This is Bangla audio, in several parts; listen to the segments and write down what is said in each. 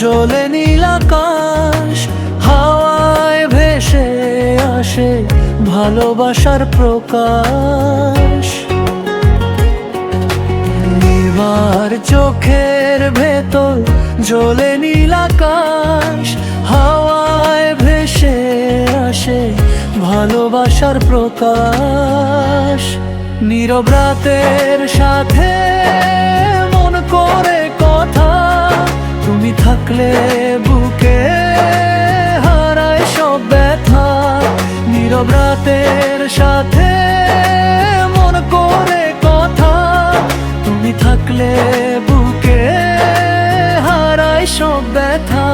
জ্বলে নীল আকাশ, হাওয়ায় ভেসে আসে ভালোবাসার প্রকাশ। নির্বার চোখের ভেতর জ্বলে নীল আকাশ, হাওয়ায় ভেসে আসে ভালোবাসার প্রকাশ। নীরব রাতের সাথে মন করে কথা, তুমি থাকলে বুকে হারায় সব ব্যথা। নীরব রাতের সাথে মন করে কথা, তুমি থাকলে বুকে হারায় সব ব্যথা।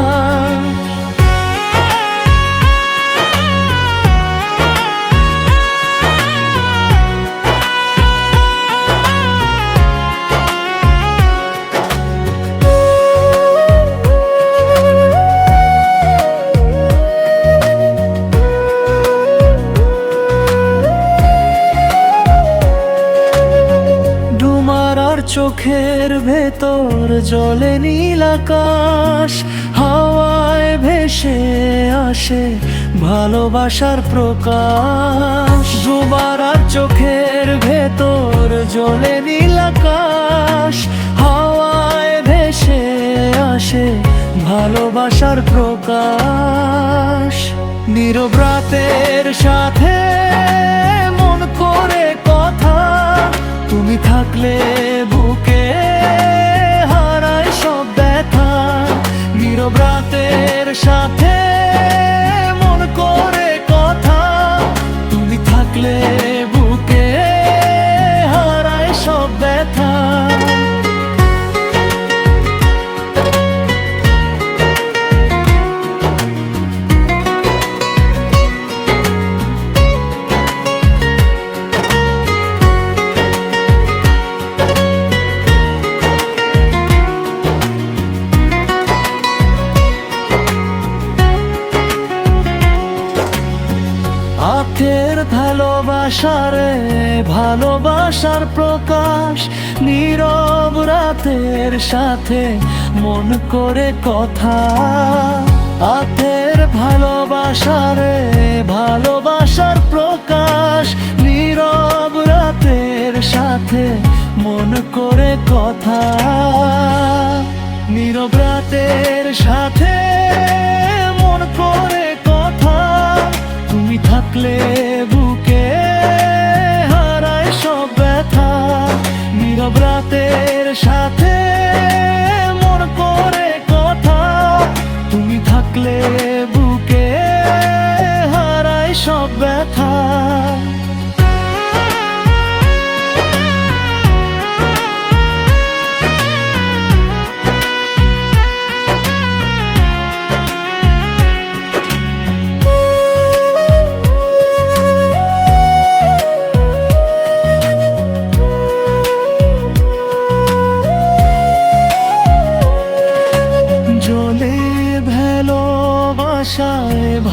চোখের ভেতর জ্বলে নীল আকাশ, হাওয়ায় ভেসে আসে ভালোবাসার প্রকাশ। দুবার চোখের ভেতর জ্বলে নীল আকাশ, হাওয়ায় ভেসে আসে ভালোবাসার প্রকাশ। নীরব রাতের সাথে মন করে কথা, তুমি থাকলে বুকে হারায় সব ব্যথা। নীরব রাতের সাথে মন করে কথা, তুমি থাকলে বুকে হারায় সব ব্যথা। আখের ভালোবাসারে ভালোবাসার প্রকাশ। নীরব রাতের সাথে মন করে কথা, আখের ভালোবাসারে ভালোবাসার প্রকাশ। নীরব রাতের সাথে মন করে কথা, নীরব রাতের সাথে মন করে কথা, তুমি থাকলে বুকে হারায় সব ব্যথা। নীরব রাতের সাথে মন করে কথা, তুমি থাকলে বুকে হারায় সব ব্যথা।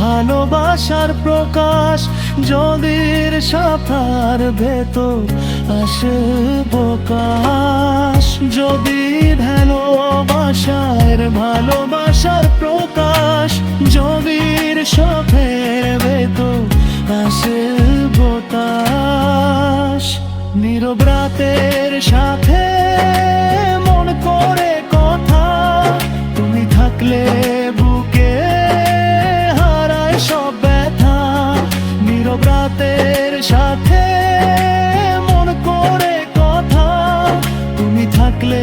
ভালোবাসার প্রকাশ, যদির সাথার ভেতর আসে প্রকাশ। যদি ভালোবাসার প্রকাশ, যদির সাথের ভেতর আসে প্রকাশ। নীরব রাতের সাথে মন করে কথা, তুমি থাকলে বুকে হারায় সব ব্যথা। নীরব রাতের সাথে মন করে কথা, তুমি থাকলে